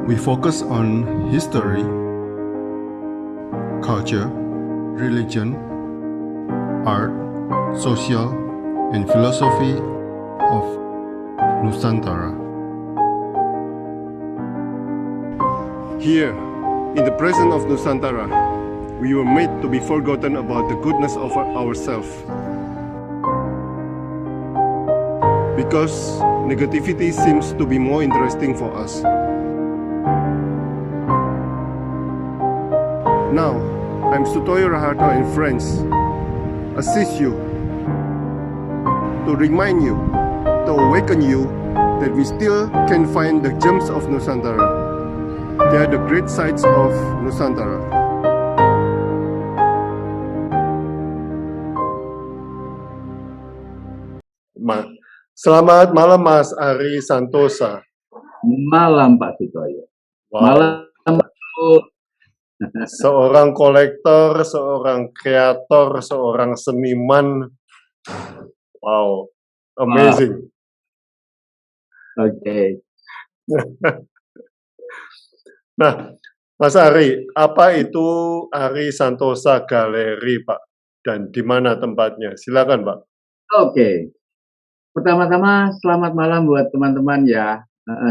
We focus on history, culture, religion, art, social, and philosophy of Nusantara. Here, in the presence of Nusantara, we were made to be forgotten about the goodness of ourselves. Because negativity seems to be more interesting for us. Now, I'm Sutoyo Raharto and friends assist you to remind you, to awaken you that we still can find the gems of Nusantara. They are the great sights of Nusantara. Selamat malam Mas Ari Santosa. Malam Pak Sutoyo. Wow. Malam Seorang kolektor, seorang kreator, seorang seniman. Wow, amazing. Oke. Nah, Mas Ari, apa itu Ari Santosa Galeri, Pak? Dan di mana tempatnya? Silakan, Pak. Oke. Pertama-tama selamat malam buat teman-teman ya.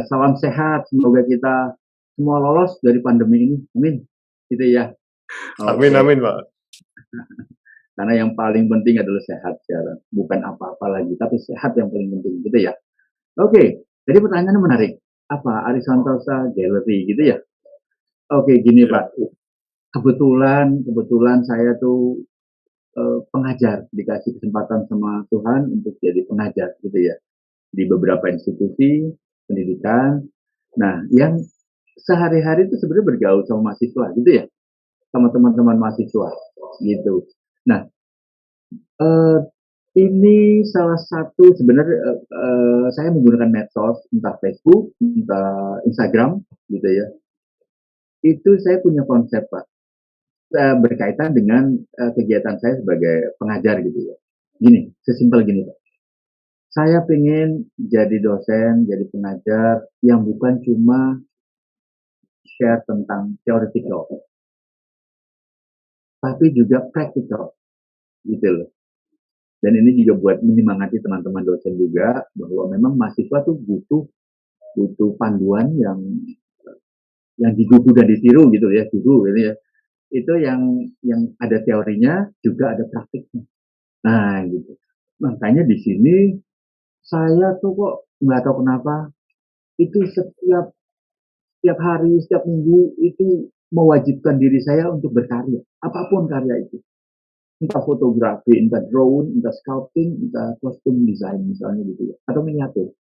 Salam sehat, semoga kita semua lolos dari pandemi ini. Amin. Gitu ya. Amin, amin, Pak. Karena yang paling penting adalah sehat sekarang. Bukan apa-apa lagi, tapi sehat yang paling penting gitu ya. Oke, jadi pertanyaannya menarik. Apa Ari Santosa Gallery gitu ya? Oke, gini Pak. Kebetulan saya tuh pengajar, dikasih kesempatan sama Tuhan untuk jadi pengajar gitu ya di beberapa institusi pendidikan. Nah, yang sehari-hari itu sebenarnya bergaul sama mahasiswa gitu ya, sama teman-teman mahasiswa gitu. Nah, ini salah satu sebenarnya saya menggunakan medsos, entah Facebook, entah Instagram gitu ya. Itu saya punya konsep Pak, berkaitan dengan kegiatan saya sebagai pengajar gitu ya. Gini, sesimpel gini Pak. Saya pengen jadi dosen, jadi pengajar yang bukan cuma share tentang theoretical, tapi juga practical gitu loh. Dan ini juga buat menyemangati teman-teman dosen juga bahwa memang mahasiswa tuh butuh panduan yang digugu dan ditiru gitu ya, guru gitu ya. Itu yang ada teorinya juga ada praktiknya. Nah, gitu. Makanya di sini saya tuh kok nggak tahu kenapa itu setiap hari, setiap minggu itu mewajibkan diri saya untuk berkarya, apapun karya itu. Entah fotografi, entah drawing, entah sculpting, entah kostum design misalnya gitu ya, atau miniatur,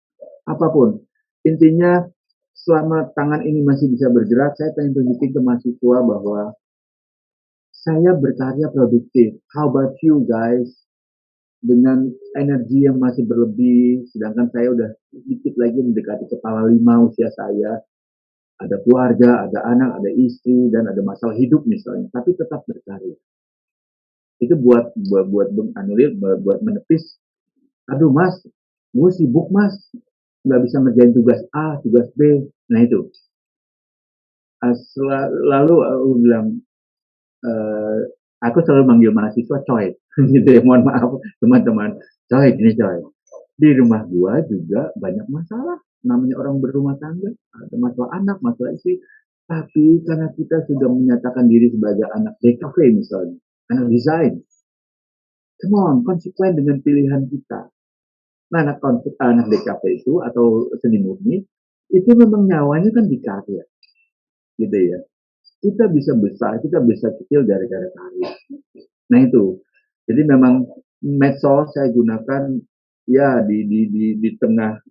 apapun. Intinya selama tangan ini masih bisa bergerak, saya pengen tunjukin ke mahasiswa bahwa saya berkarya produktif. How about you guys? Dengan energi yang masih berlebih, sedangkan saya udah sedikit lagi mendekati kepala 5 usia saya. Ada keluarga, ada anak, ada istri, dan ada masalah hidup misalnya, tapi tetap berkarya. Itu buat menepis, aduh mas, gue sibuk mas, nggak bisa ngerjain tugas A, tugas B. Nah itu. Lalu aku bilang, aku selalu manggil mahasiswa coy, gitu ya, mohon maaf teman-teman, coy, gini coy. Di rumah gua juga banyak masalah, namanya orang berumah tangga, ada masalah anak, masalah istri, tapi karena kita sudah menyatakan diri sebagai anak DKV misalnya, anak desain, come on, konsekuen dengan pilihan kita. Nah, anak DKV itu atau seni murni, itu memang nyawanya kan di karya, gitu ya. Kita bisa besar, kita bisa kecil gara-gara karya. Nah itu, jadi memang medsos saya gunakan ya di tengah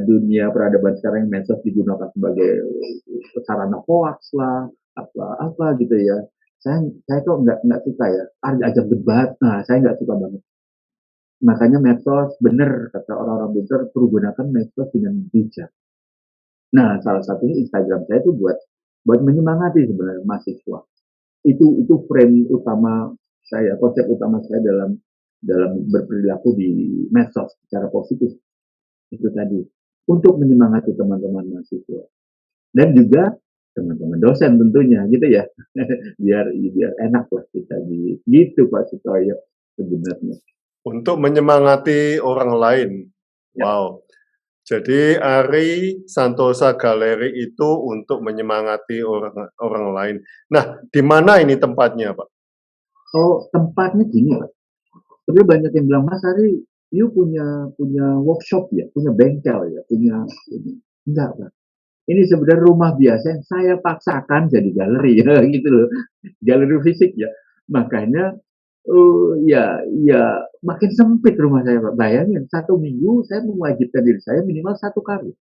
dunia peradaban sekarang, medsos digunakan sebagai sarana hoax lah, apa gitu ya. Saya kok nggak suka ya, ajak debat, nah saya nggak suka banget. Makanya medsos, bener kata orang-orang pintar, perlu gunakan medsos dengan bijak. Nah, salah satunya Instagram saya itu buat menyemangati sebenarnya mahasiswa. Itu frame utama saya, konsep utama saya dalam berperilaku di medsos secara positif. Itu tadi, untuk menyemangati teman-teman mahasiswa. dan juga teman-teman dosen tentunya gitu ya. biar enak lah kita gitu Pak Sutoyo sebenarnya. Untuk menyemangati orang lain. Ya. Wow. Jadi Ari Santosa Galeri itu untuk menyemangati orang lain. Nah, di mana ini tempatnya, Pak? Oh, tempatnya gini Pak. Sebenarnya banyak yang bilang, Mas Ari, you punya workshop ya, punya bengkel ya, punya. Enggak Pak. Ini sebenarnya rumah biasa yang saya paksakan jadi galeri ya gitu loh. Galeri fisik ya. Makanya ya makin sempit rumah saya Pak. Bayangin, 1 minggu saya mewajibkan diri saya minimal 1 karya.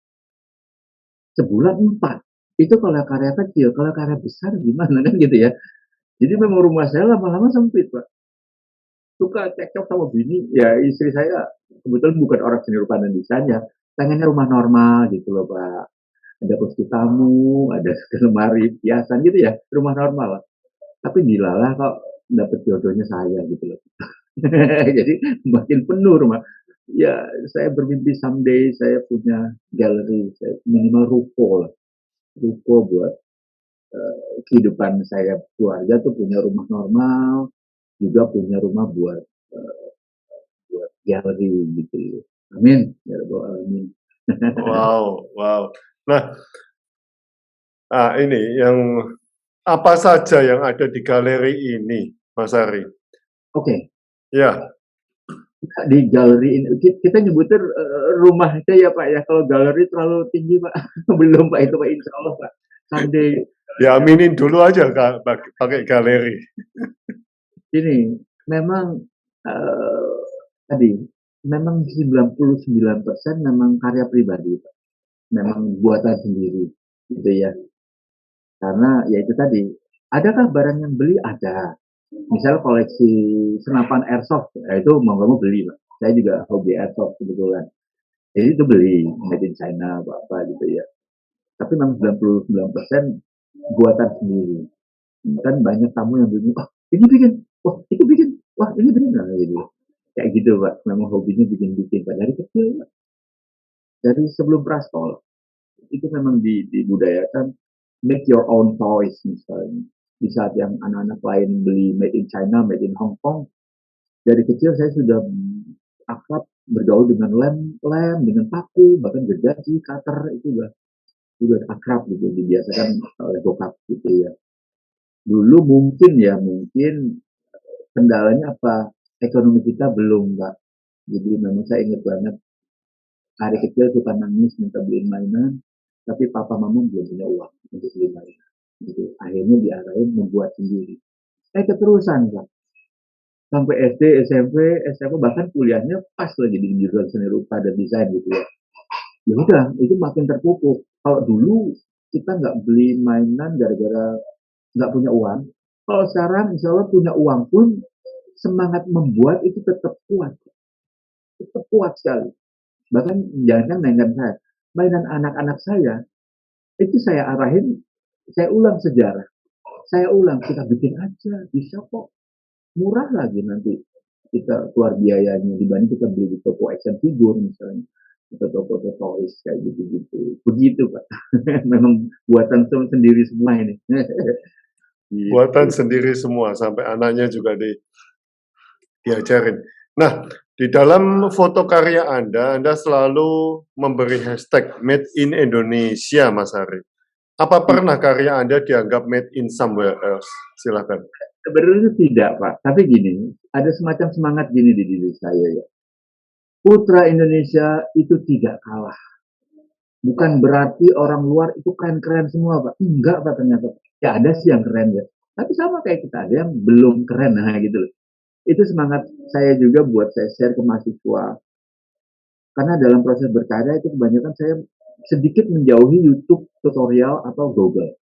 Sebulan 4. Itu kalau karya kecil, kalau karya besar gimana kan gitu ya. Jadi memang rumah saya lama-lama sempit Pak. Suka cekcok sama bini, ya istri saya kebetulan bukan orang seni rupa dan desain ya. Pengennya rumah normal gitu loh Pak. Ada kursi tamu, ada lemari hiasan gitu ya, rumah normal lah. Tapi dilalah kok dapet jodohnya saya gitu loh. Jadi makin penuh rumah. Ya, saya bermimpi someday saya punya galeri, saya minimal ruko lah. Ruko buat kehidupan saya keluarga tuh punya rumah normal, juga punya rumah buat galeri gitu. Amin. Ya Rabbal Alamin. Wow, wow. Nah, ini yang apa saja yang ada di galeri ini, Mas Ari? Oke, Ya, di galeri ini kita nyebutnya rumah aja ya Pak ya. Kalau galeri terlalu tinggi Pak. Belum Pak itu Pak, insya Allah Pak. Someday diaminin dulu aja Kak, pakai galeri. ini memang tadi memang 99% memang karya pribadi Pak. Memang buatan sendiri gitu ya. Karena ya itu tadi, adakah barang yang beli? Ada. Misal koleksi senapan airsoft, ya itu mau nggak mau beli Pak. Saya juga hobi airsoft kebetulan. Jadi itu beli made in China apa gitu ya. Tapi memang 99% buatan sendiri. Kan banyak tamu yang bilang, wah ini bikin, wah itu bikin, wah ini bikin, nah gitu. Kayak gitu Pak, memang hobinya bikin-bikin Pak dari kecil Pak. Dari sebelum prasekolah itu memang dibudayakan make your own toys misalnya. Di saat yang anak-anak lain beli made in China, made in Hong Kong, dari kecil saya sudah akrab bergaul dengan lem, dengan paku, bahkan gergaji, cutter itu udah akrab gitu, dibiasakan oleh bokap gitu ya. Dulu mungkin kendalanya apa? Ekonomi kita belum, Pak. Jadi memang saya ingat banget hari kecil suka nangis minta beliin mainan, tapi papa mama belum punya uang untuk beli mainan. Jadi akhirnya diarahin membuat sendiri. Keterusan, Pak. Sampai SD, SMP, SMA, bahkan kuliahnya pas lagi di jurusan seni rupa dan desain gitu ya. Ya udah, itu makin terpupuk. Kalau dulu kita nggak beli mainan gara-gara nggak punya uang. Kalau sekarang insya Allah punya uang pun semangat membuat itu tetap kuat sekali. Bahkan jangan mainan saya, mainan anak-anak saya itu saya arahin, saya ulang sejarah, saya ulang kita bikin aja, bisa kok, murah lagi nanti kita keluar biayanya dibanding kita beli di toko action figure misalnya atau toko toys kayak gitu-gitu. Begitu Pak. Memang buatan sendiri semua ini. Buatan Gitu. sendiri semua, sampai anaknya juga diajarin. Nah, di dalam foto karya Anda selalu memberi hashtag Made in Indonesia, Mas Ari. Apa pernah karya Anda dianggap made in somewhere else? Silakan. Sebenarnya tidak Pak, tapi gini, ada semacam semangat gini di diri saya ya. Putra Indonesia itu tidak kalah. Bukan berarti orang luar itu keren-keren semua Pak. Enggak Pak ternyata. Ya ada sih yang keren ya. Tapi sama kayak kita, ada yang belum keren, nah gitu loh. Itu semangat saya juga buat saya share ke mahasiswa. Karena dalam proses berkarya itu kebanyakan saya sedikit menjauhi YouTube tutorial atau Google.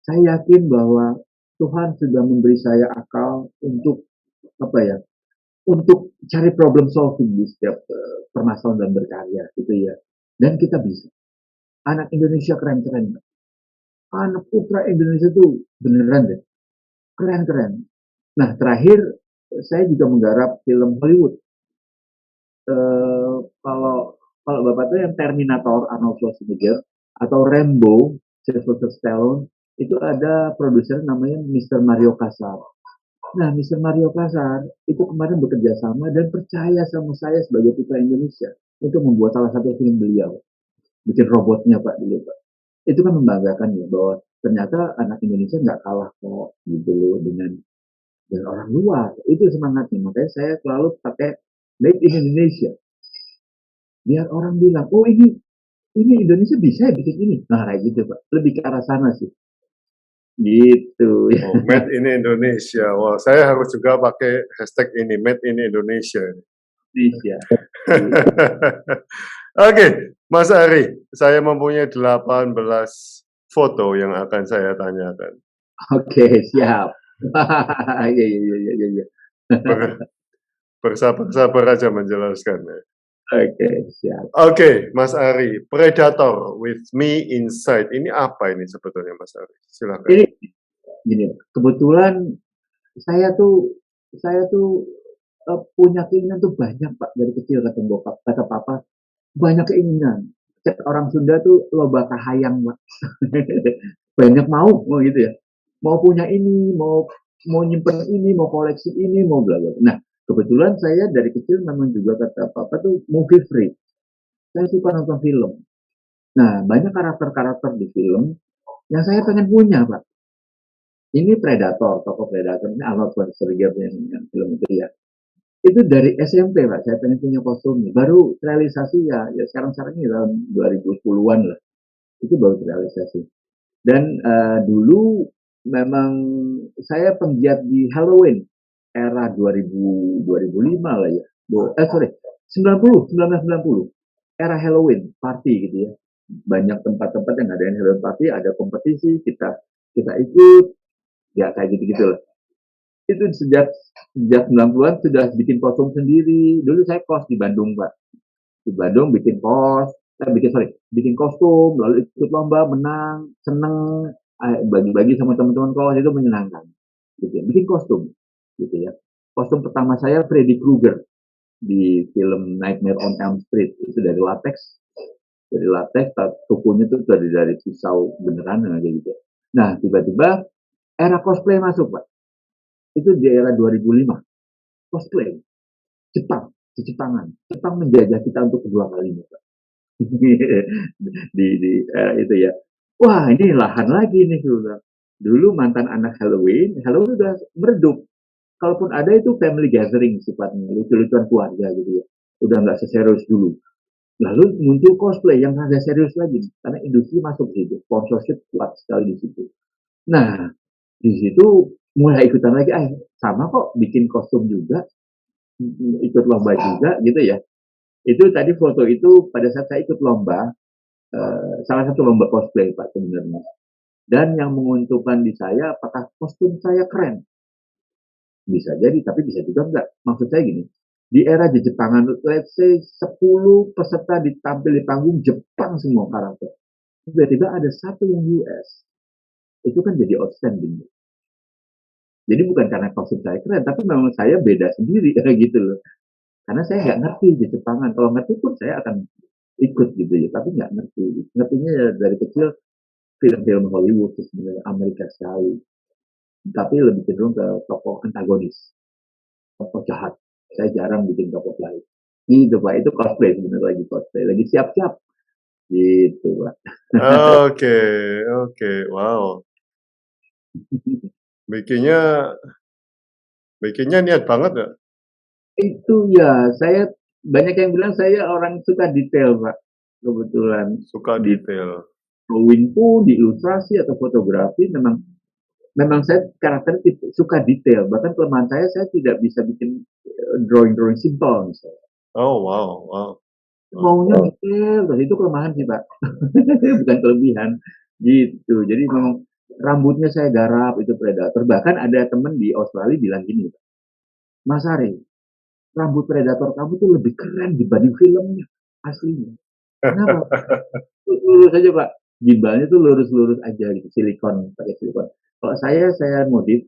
Saya yakin bahwa Tuhan sudah memberi saya akal untuk apa ya, untuk cari problem solving di setiap permasalahan dan berkarya gitu ya. Dan kita bisa. Anak Indonesia keren-keren. Anak putra Indonesia itu beneran deh. Keren-keren. Nah, terakhir saya juga menggarap film Hollywood. Kalau kalau Bapak tuh yang Terminator Arnold Schwarzenegger atau Rambo, Sylvester Stallone, itu ada produser namanya Mr. Mario Casar. Nah, Mr. Mario Casar itu kemarin bekerja sama dan percaya sama saya sebagai putra Indonesia untuk membuat salah satu film beliau. Bikin robotnya Pak dulu Pak. Itu kan membanggakan ya bahwa ternyata anak Indonesia nggak kalah kok gitu loh dengan orang luar. Itu semangatnya. Makanya saya selalu pakai Made in Indonesia. Biar orang bilang, oh ini Indonesia bisa ya bikin ini. Nah, kayak gitu Pak. Lebih ke arah sana sih. Gitu. Oh, Made in Indonesia. Wah, saya harus juga pakai hashtag ini, Made in Indonesia. Indonesia. Oke, Mas Ari, saya mempunyai 18 foto yang akan saya tanyakan. Oke, siap. Iya, iya, iya, iya, iya. Bersabar-sabar aja menjelaskannya. Oke, siap. Oke, Mas Ari, Predator with Me Inside. Ini apa ini sebetulnya, Mas Ari? Silakan. Ini gini, kebetulan saya tuh punya keinginan tuh banyak Pak dari kecil kata bokap, kata papa, banyak keinginan. Orang Sunda tuh loba kahayang Pak. Banyak mau gitu ya. Mau punya ini, mau nyimpen ini, mau koleksi ini, mau bla bla. Nah, kebetulan saya dari kecil memang juga kata papa tuh movie freak. Saya suka nonton film. Nah, banyak karakter-karakter di film yang saya pengen punya, Pak. Ini Predator, tokoh Predator. Ini Arnold Schwarzenegger yang film itu ya. Itu dari SMP, Pak. Saya pengen punya kostumnya. Baru realisasi ya sekarang-sekarang ini tahun 2010-an lah. Itu baru realisasi. Dan dulu memang saya penggiat di Halloween era 2005 lah ya. Sorry, 1990. Era Halloween party gitu ya. Banyak tempat-tempat yang ada Halloween party, ada kompetisi, kita ikut, ya kayak gitu-gitu lah. Itu sejak 90-an sudah bikin kostum sendiri. Dulu saya kos di Bandung, Pak. Di Bandung bikin bikin kostum, lalu ikut lomba, menang, seneng, bagi-bagi sama teman-teman kos itu menyenangkan. Gitu ya. Bikin kostum, gitu ya. Kostum pertama saya Freddy Krueger di film Nightmare on Elm Street itu dari latex, tukunya tuh dari pisau beneran kayak gitu. Nah, tiba-tiba era cosplay masuk, Pak. Itu di era 2005. Cosplay. Jepangan. Jepang menjajah kita untuk kedua kalinya, Pak. di era itu ya. Wah, ini lahan lagi nih sudah. Dulu mantan anak Halloween udah meredup. Kalaupun ada itu family gathering sifatnya, lucu-lucuan keluarga gitu ya. Udah nggak seserius dulu. Lalu muncul cosplay yang agak serius lagi, karena industri masuk di situ, sponsorship kuat sekali di situ. Nah, di situ mulai ikutan lagi, sama kok bikin kostum juga, ikut lomba juga gitu ya. Itu tadi foto itu pada saat saya ikut lomba, salah satu lomba cosplay Pak sebenarnya. Dan yang menguntungkan di saya, apakah kostum saya keren? Bisa jadi, tapi bisa juga enggak. Maksud saya gini, di era Jepangan, let's say 10 peserta ditampil di panggung Jepang semua karakter. Tiba-tiba ada satu yang US. Itu kan jadi outstanding. Jadi bukan karena kostum saya keren, tapi memang saya beda sendiri gitu loh. Karena saya nggak ngerti di Jepangan. Kalau ngerti pun saya akan ikut gitu ya, tapi nggak ngerti. Ngertinya ya dari kecil film-film Hollywood sebenarnya Amerika sekali. Tapi lebih cenderung ke tokoh antagonis, tokoh jahat. Saya jarang bikin tokoh lain. Itu Pak, itu cosplay sebenarnya lagi cosplay, lagi siap-siap. Gitu Pak. Oke, wow. Bikinnya niat banget ya? Itu ya, saya banyak yang bilang saya orang suka detail Pak. Kebetulan Suka detail. drawing pun, di ilustrasi atau fotografi memang saya karakter suka detail. Bahkan kelemahan saya tidak bisa bikin drawing simple misalnya. Oh, wow. Maunya detail, terus itu kelemahan sih Pak. Bukan kelebihan. Gitu. Jadi memang rambutnya saya garap, itu Predator. Bahkan ada teman di Australia bilang gini, Mas Ari, rambut Predator kamu tuh lebih keren dibanding filmnya aslinya. Kenapa? Lurus aja Pak. Gimbalnya tuh lurus-lurus aja gitu, pakai silikon. Kalau saya modif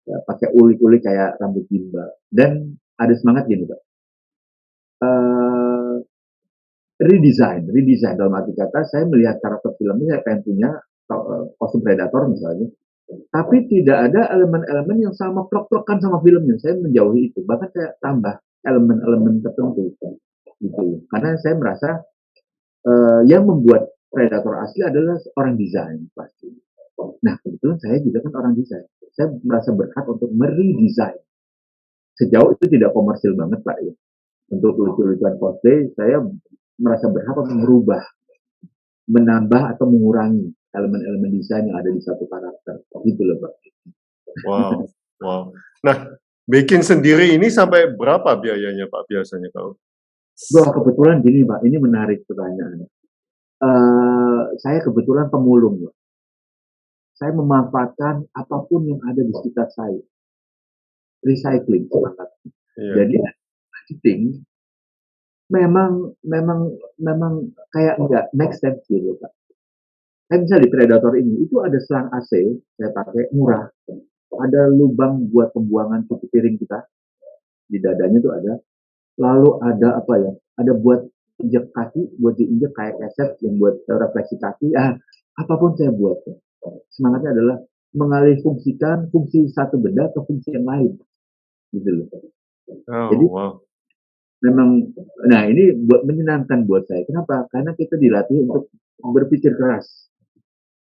ya, pakai ulik-ulik kayak rambut gimbal. Dan ada semangat gini Pak. redesign dalam arti kata saya melihat karakter filmnya saya pengen punya kostum predator misalnya, tapi tidak ada elemen-elemen yang sama plek-plekan sama filmnya. Saya menjauhi itu, bahkan saya tambah elemen-elemen tertentu gitu. Karena saya merasa yang membuat predator asli adalah orang desain pasti. Nah kebetulan saya juga kan orang desain. Saya merasa berhak untuk meredesain. Sejauh itu tidak komersil banget Pak ya. Untuk lucu-lucuan cosplay, saya merasa berhak untuk merubah, menambah atau mengurangi elemen-elemen desain yang ada di satu karakter. Gitu loh Pak. Wow, wow. Nah, bikin sendiri ini sampai berapa biayanya Pak biasanya kalau? Wah kebetulan gini Pak, ini menarik pertanyaannya. Saya kebetulan pemulung Pak. Saya memanfaatkan apapun yang ada di sekitar saya. Recycling semangat. Iya. Jadi budgeting memang kayak enggak make sense gitu Pak. Saya bisa di Predator ini, itu ada selang AC, saya pakai murah. Ada lubang buat pembuangan cuci piring kita, di dadanya tuh ada. Lalu ada apa ya, ada buat injek kaki, buat diinjek kayak keset yang buat refleksi kaki. Apapun saya buat. Semangatnya adalah mengalih fungsikan fungsi satu benda ke fungsi yang lain. Gitu loh. Oh, Jadi wow. memang, nah ini buat menyenangkan buat saya. Kenapa? Karena kita dilatih untuk berpikir keras.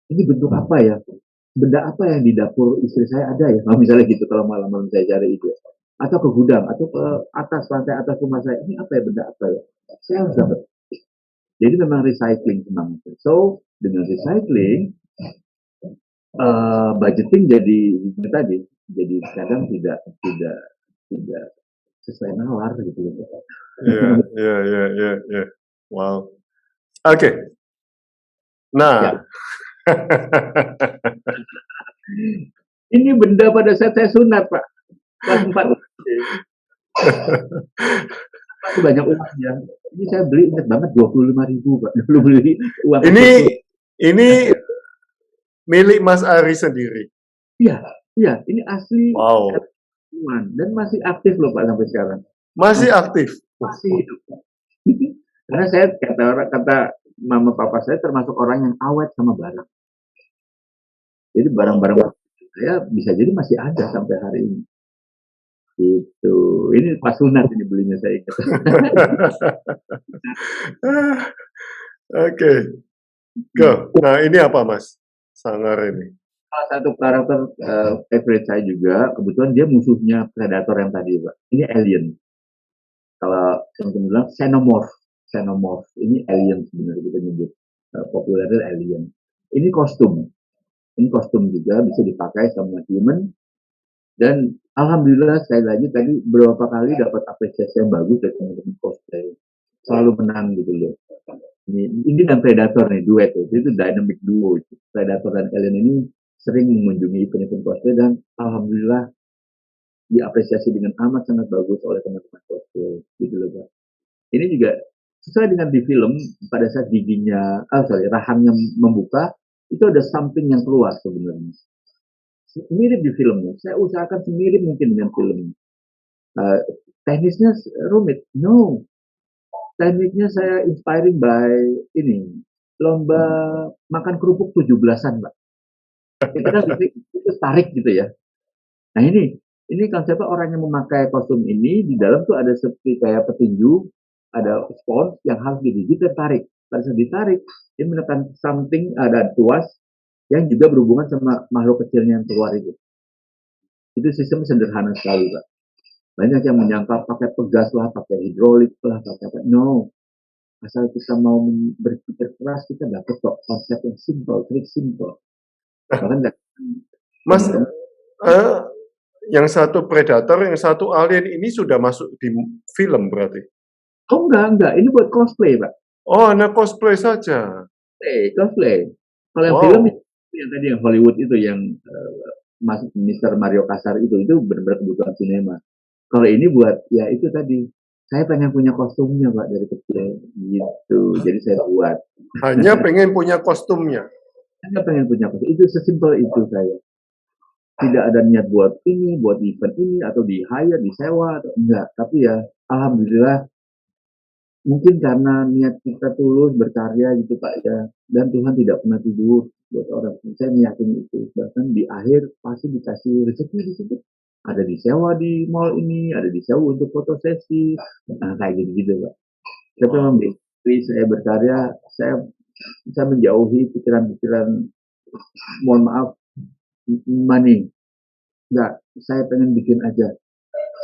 Ini bentuk apa ya? Benda apa yang di dapur istri saya ada ya? Nah, misalnya gitu kalau malam-malam saya cari itu. Atau ke gudang, atau ke atas, lantai atas rumah saya. Ini apa ya? Benda apa ya? Saya harus dapat. Jadi memang recycling semangatnya. So, dengan recycling, budgeting jadi tadi. Jadi kadang tidak sesuai nalar gitu. Iya. Wow. Oke. Nah, Ya. Ini benda pada saat saya sunat, Pak. Kelas 4. Itu banyak uangnya. Ini saya beli ingat banget 25.000, Pak. Dulu beli uang. ini milik Mas Ari sendiri. Iya, ini asli. Wow. Dan masih aktif loh Pak sampai sekarang. Masih aktif. Masih hidup. Karena saya kata mama papa saya termasuk orang yang awet sama barang. Jadi barang-barang saya bisa jadi masih ada sampai hari ini. Itu. Ini pas sunat ini belinya saya ingat. Oke. Go. Nah, ini apa Mas? Sangar ini. Salah satu karakter favorite saya juga, kebetulan dia musuhnya Predator yang tadi Pak. Ini alien. Kalau teman-teman bilang xenomorph. Ini alien sebenarnya kita nyebut. Populernya alien. Ini kostum. Ini kostum juga bisa dipakai sama human. Dan alhamdulillah sekali lagi tadi beberapa kali dapat apresiasi yang bagus dari teman-teman cosplay. Selalu menang gitu loh. Ini dan Predator nih duet itu dynamic duo. Predator dan Alien ini sering mengunjungi event-event cosplay dan alhamdulillah diapresiasi dengan amat sangat bagus oleh teman-teman cosplay gitu loh Pak. Ini juga sesuai dengan di film pada saat rahangnya membuka itu ada something yang keluar sebenarnya. Mirip di filmnya. Saya usahakan semirip mungkin dengan film. Teknisnya rumit. No. Tekniknya saya inspiring by ini. Lomba makan kerupuk 17-an, Mbak. Kita kan itu tarik gitu ya. Nah ini konsepnya orang yang memakai kostum ini, di dalam tuh ada seperti kayak petinju, ada spons yang harus digigit dan tarik. Pada saat ditarik, dia menekan something, ada tuas, yang juga berhubungan sama makhluk kecilnya yang keluar itu. Itu sistem sederhana sekali, Pak. Banyak yang menyangka pakai pegas lah, pakai hidrolik lah, pakai apa. No. Asal kita mau berpikir keras, kita dapat kok konsep yang simple, trik simple. Bahkan Mas, yang satu Predator, yang satu Alien ini sudah masuk di film berarti? Oh enggak. Ini buat cosplay, Pak. Oh, hanya cosplay saja. Cosplay. Kalau yang film yang tadi yang Hollywood itu yang masuk Mr. Mario Kasar itu benar-benar kebutuhan sinema. Kalau ini buat ya itu tadi saya pengen punya kostumnya Pak dari kecil gitu. Jadi saya buat. Hanya pengen punya kostumnya. Hanya pengen punya kostum. Itu sesimpel itu saya. Tidak ada niat buat ini, buat event ini atau di hire, disewa atau enggak. Tapi ya alhamdulillah mungkin karena niat kita tulus berkarya gitu Pak ya, dan Tuhan tidak pernah tidur buat orang. Saya meyakini itu. Bahkan di akhir pasti dikasih rezeki di situ. Ada disewa di mall ini, ada disewa untuk fotosesi, nah kayak gitu-gitu Pak. Tapi memang basically saya berkarya, saya menjauhi pikiran-pikiran, mohon maaf, money. Enggak, saya pengen bikin aja.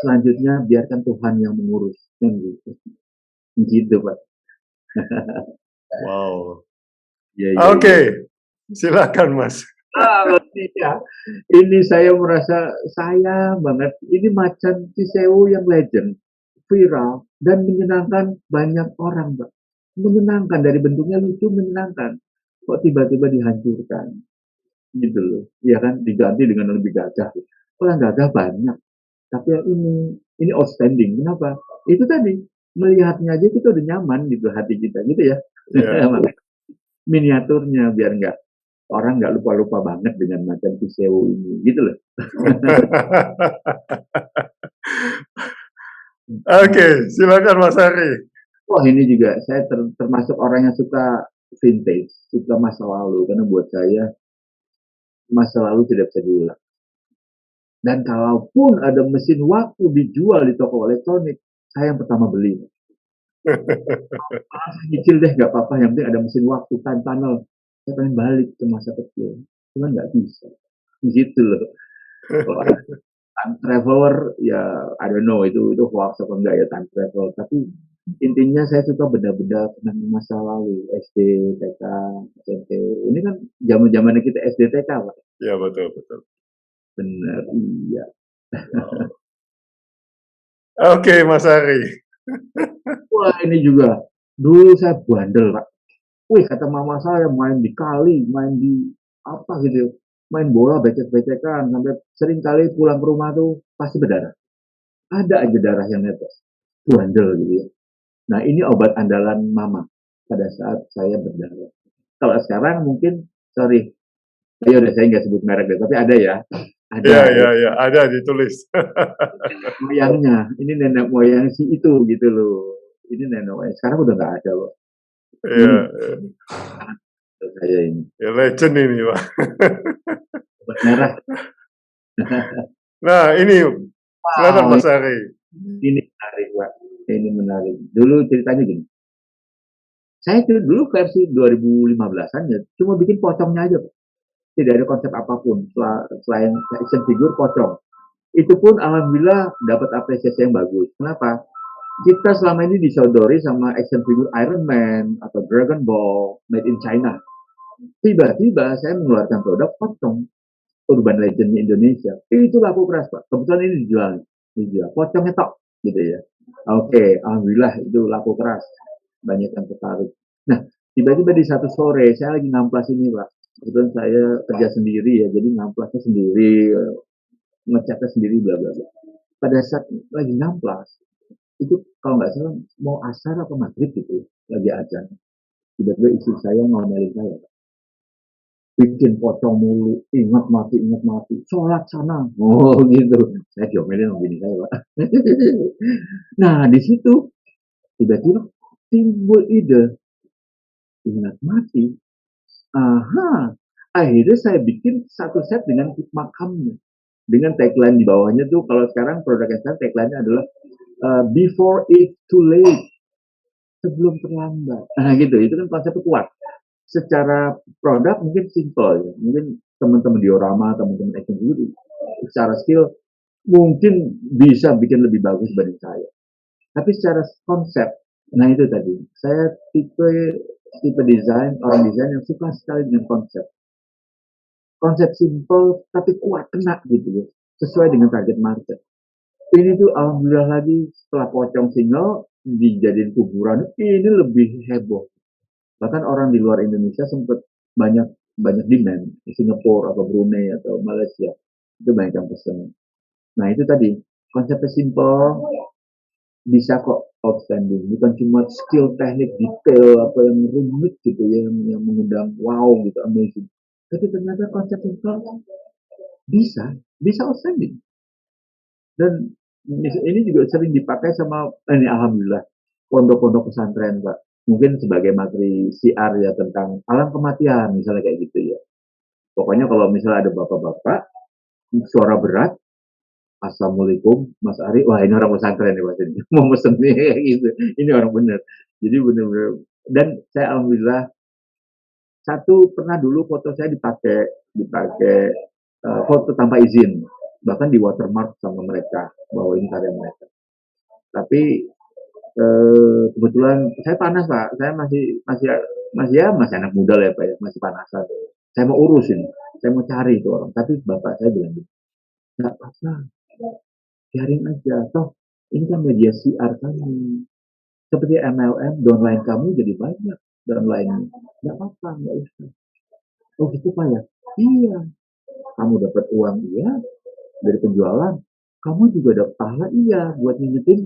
Selanjutnya biarkan Tuhan yang mengurus, kan gitu. Gitu Pak. Wow. Ya, ya, Oke, ya. silakan Mas. Iya. Ini saya merasa sayang banget. Ini macan Cisewu yang legend, viral, dan menyenangkan banyak orang, Mbak. Menyenangkan, dari bentuknya lucu, menyenangkan. Kok tiba-tiba dihancurkan? Gitu loh. Ya kan, diganti dengan lebih gagah. Orang gagah banyak. Tapi yang ini outstanding. Kenapa? Itu tadi, melihatnya aja kita udah nyaman gitu, hati kita. Gitu ya. Ya. Miniaturnya, biar nggak orang nggak lupa-lupa banget dengan macan Cisewu ini, gitu loh. Oke, silakan Mas Ari. Wah ini juga saya termasuk orang yang suka vintage, suka masa lalu, karena buat saya masa lalu tidak bisa diulang. Dan kalaupun ada mesin waktu dijual di toko elektronik, saya yang pertama beli. Kecil deh, nggak apa-apa, yang penting ada mesin waktu, time tunnel. Saya pengen balik ke masa kecil, cuman nggak bisa. Gitu loh. Kalau time traveler ya I don't know itu hoax apa enggak ya time travel, tapi intinya saya suka benda-benda tentang masa lalu, SD, TK, SMP. Ini kan zaman-zamannya kita SD, TK, Pak. Ya betul betul. Benar, iya. Oke, Mas Ari. Wah ini juga dulu saya bandel Pak. Wih kata mama saya main di kali, main di apa gitu, main bola becek-becekan sampai sering kali pulang ke rumah tuh pasti berdarah. Ada aja darah yang netes. Bandel gitu ya. Nah ini obat andalan mama pada saat saya berdarah. Kalau sekarang mungkin, sorry, ya udah saya nggak sebut merek deh, tapi ada ya, Ya ada ya ya, ada ditulis. moyangnya. Ini nenek moyang si itu gitu loh. Ini nenek moyang. Sekarang udah nggak ada loh. Ya, Ini saya ini ya legend ini Pak. obat merah. Nah ini, silakan Wow, Mas Ari. ini menarik Pak. Ini menarik. Dulu ceritanya gini. Saya tuh dulu versi 2015-an ya, cuma bikin pocongnya aja Pak. Tidak ada konsep apapun selain action figure pocong. Itu pun alhamdulillah dapat apresiasi yang bagus. Kenapa? Kita selama ini disodori sama action figure Iron Man atau Dragon Ball made in China. Tiba-tiba saya mengeluarkan produk pocong urban legend Indonesia. Itu laku keras Pak. Kebetulan ini dijual pocongnya tok gitu ya. Oke, alhamdulillah itu laku keras. Banyak yang tertarik. Nah, tiba-tiba di satu sore saya lagi ngamplas ini Pak. Kebetulan saya kerja sendiri ya, jadi ngamplasnya sendiri, ngecatnya sendiri, bla bla bla. Pada saat lagi ngamplas, itu kalau nggak salah mau asar apa maghrib gitu, lagi azan. Tiba-tiba istri saya ngomelin saya, bikin pocong mulu, ingat mati, sholat sana. Oh gitu. Saya diomelin sama bini saya, Pak. Nah, di situ tiba-tiba timbul ide, ingat mati. Aha, akhirnya saya bikin satu set dengan makamnya. Dengan tagline di bawahnya tuh, kalau sekarang produk saya tagline-nya adalah before it too late, sebelum terlambat. Nah gitu, itu kan konsepnya kuat. Secara produk mungkin simple ya, mungkin teman-teman diorama, teman-teman action beauty, secara skill mungkin bisa bikin lebih bagus dibanding saya. Tapi secara konsep, nah itu tadi, saya tipe desain, orang desain yang suka sekali dengan konsep. Konsep simple tapi kuat, kena gitu loh, sesuai dengan target market. Ini tuh alhamdulillah lagi setelah pocong single dijadiin kuburan, ini lebih heboh. Bahkan orang di luar Indonesia sempat banyak banyak demand di Singapura atau Brunei atau Malaysia, itu banyak yang pesen. Nah itu tadi konsepnya simple, bisa kok outstanding, bukan cuma skill teknik detail apa yang rumit gitu ya, yang mengundang wow gitu, amazing. Tapi ternyata konsep simple bisa outstanding. Dan ini juga sering dipakai sama ini alhamdulillah pondok-pondok pesantren, Pak. Mungkin sebagai materi siar ya tentang alam kematian, misalnya kayak gitu ya. Pokoknya kalau misalnya ada bapak-bapak, suara berat, Assalamualaikum, Mas Ari. Wah, ini orang pesantren nih, Mas. Ini mau mesen nih, kayak gitu. Ini orang bener. Jadi bener-bener. Dan saya alhamdulillah, satu pernah dulu foto saya dipakai foto tanpa izin. Bahkan di watermark sama mereka, bahwa ini karya mereka. Tapi kebetulan saya panas, Pak. Saya masih anak muda lah ya, Pak ya, masih panasan. Saya mau urusin, saya mau cari itu orang. Tapi bapak saya bilang, nggak apa-apa, biarin aja. Toh, ini kan media siar kami. Seperti MLM, downline kamu jadi banyak. Downline, nggak apa-apa, nggak usah. Oh gitu, Pak ya? Iya. Kamu dapat uang, iya, dari penjualan. Kamu juga dapat pahala, iya, buat ngingetin